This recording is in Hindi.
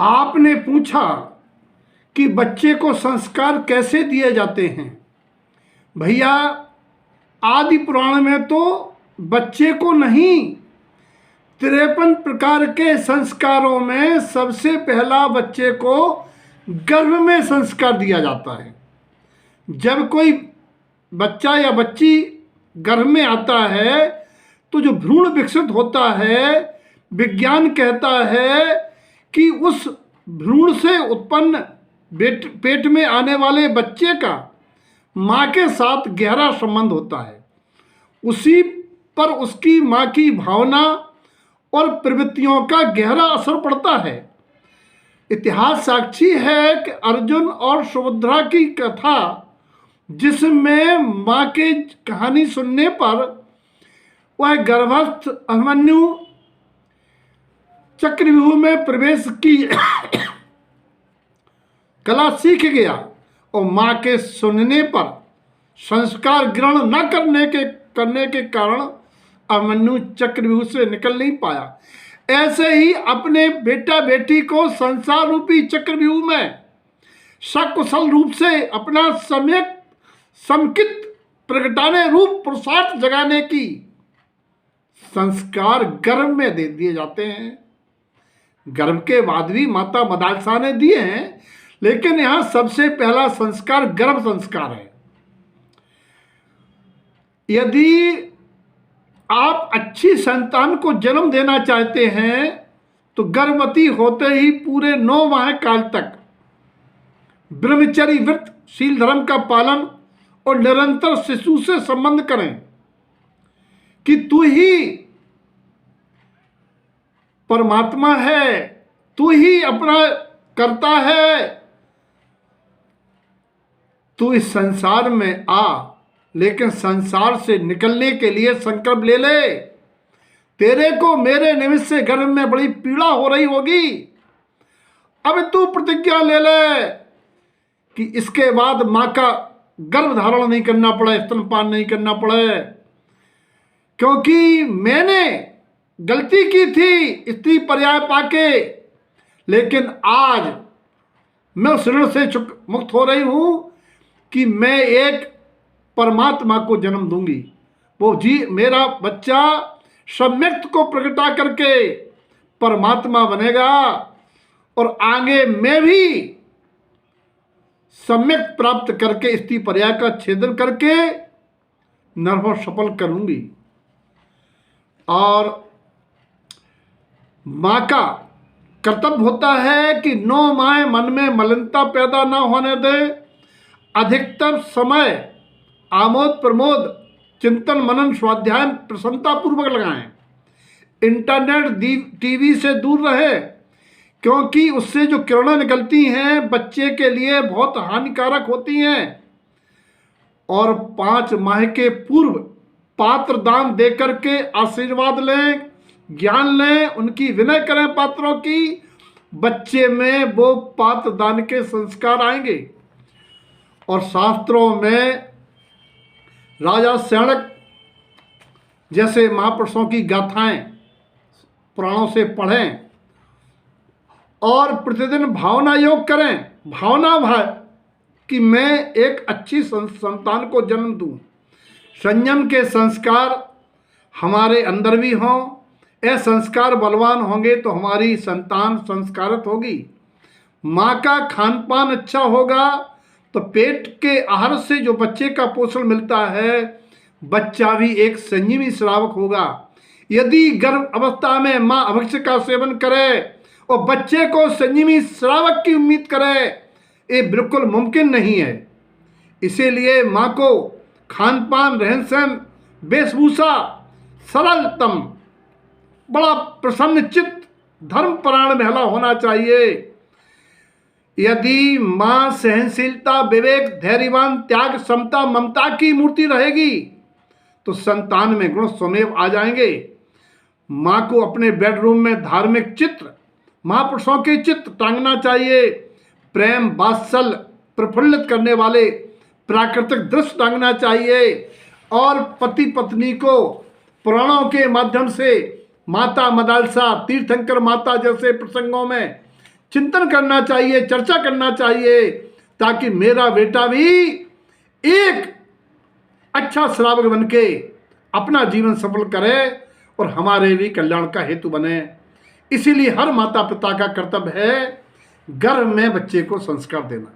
आपने पूछा कि बच्चे को संस्कार कैसे दिए जाते हैं। भैया, आदि पुराण में तो बच्चे को नहीं, 53 प्रकार के संस्कारों में सबसे पहला बच्चे को गर्भ में संस्कार दिया जाता है। जब कोई बच्चा या बच्ची गर्भ में आता है तो जो भ्रूण विकसित होता है, विज्ञान कहता है कि उस भ्रूण से उत्पन्न पेट में आने वाले बच्चे का माँ के साथ गहरा संबंध होता है। उसी पर उसकी माँ की भावना और प्रवृत्तियों का गहरा असर पड़ता है। इतिहास साक्षी है कि अर्जुन और सुभद्रा की कथा, जिसमें माँ की कहानी सुनने पर वह गर्भस्थ अभिमन्यु चक्रव्यूह में प्रवेश की कला सीख गया और माँ के सुनने पर संस्कार ग्रहण न करने के कारण अभिमन्यु चक्रव्यूह से निकल नहीं पाया। ऐसे ही अपने बेटा बेटी को संसार रूपी चक्रव्यूह में सकुशल रूप से अपना सम्यक समकित प्रगटाने रूप पुरुषार्थ जगाने की संस्कार गर्भ में दे दिए जाते हैं। गर्भ के बाद भी माता मदालसा ने दिए हैं, लेकिन यहां सबसे पहला संस्कार गर्भ संस्कार है। यदि आप अच्छी संतान को जन्म देना चाहते हैं तो गर्भवती होते ही पूरे 9 माह काल तक ब्रह्मचर्य व्रत शील धर्म का पालन और निरंतर शिशु से संबंध करें कि तू ही परमात्मा है, तू ही अपना करता है, तू इस संसार में आ, लेकिन संसार से निकलने के लिए संकल्प ले ले। तेरे को मेरे निमित्त से गर्भ में बड़ी पीड़ा हो रही होगी, अब तू प्रतिज्ञा ले ले कि इसके बाद मां का गर्भ धारण नहीं करना पड़े, स्तनपान नहीं करना पड़े, क्योंकि मैंने गलती की थी स्त्री पर्याय पाके, लेकिन आज मैं उस ऋण से मुक्त हो रही हूं कि मैं एक परमात्मा को जन्म दूंगी। वो मेरा बच्चा सम्यक्त को प्रकटा करके परमात्मा बनेगा और आगे मैं भी सम्यक्त प्राप्त करके स्त्री पर्याय का छेदन करके नरभव सफल करूंगी। और मां का कर्तव्य होता है कि 9 माह मन में मलिनता पैदा न होने दे, अधिकतर समय आमोद प्रमोद चिंतन मनन स्वाध्याय प्रसन्नता पूर्वक लगाएं। इंटरनेट टीवी से दूर रहे, क्योंकि उससे जो किरणें निकलती हैं बच्चे के लिए बहुत हानिकारक होती हैं। और 5 माह के पूर्व पात्र दान दे करके आशीर्वाद लें, ज्ञान लें, उनकी विनय करें पात्रों की। बच्चे में वो पात्र दान के संस्कार आएंगे। और शास्त्रों में राजा सैणक जैसे महापुरुषों की गाथाएं पुराणों से पढ़ें और प्रतिदिन भावना योग करें। भावना कि मैं एक अच्छी संतान को जन्म दूं। संयम के संस्कार हमारे अंदर भी हों। ये संस्कार बलवान होंगे तो हमारी संतान संस्कारित होगी। माँ का खान पान अच्छा होगा तो पेट के आहार से जो बच्चे का पोषण मिलता है, बच्चा भी एक संयमी श्रावक होगा। यदि गर्भ अवस्था में माँ अभक्ष्य का सेवन करे और बच्चे को संयमी श्रावक की उम्मीद करे, ये बिल्कुल मुमकिन नहीं है। इसीलिए माँ को खान पान, रहन सहन, वेशभूषा सरलतम, बड़ा प्रसन्न चित्त, धर्मपरायण महिला होना चाहिए। यदि माँ सहनशीलता, विवेक, धैर्यवान, त्याग, समता, ममता की मूर्ति रहेगी तो संतान में गुण स्वमेव आ जाएंगे। माँ को अपने बेडरूम में धार्मिक चित्र, महापुरुषों के चित्र टांगना चाहिए। प्रेम, वात्सल्य प्रफुल्लित करने वाले प्राकृतिक दृश्य टांगना चाहिए। और पति पत्नी को पुराणों के माध्यम से माता मदालसा, तीर्थंकर माता जैसे प्रसंगों में चिंतन करना चाहिए, चर्चा करना चाहिए, ताकि मेरा बेटा भी एक अच्छा श्रावक बन के अपना जीवन सफल करे और हमारे भी कल्याण का हेतु बने। इसीलिए हर माता पिता का कर्तव्य है गर्भ में बच्चे को संस्कार देना।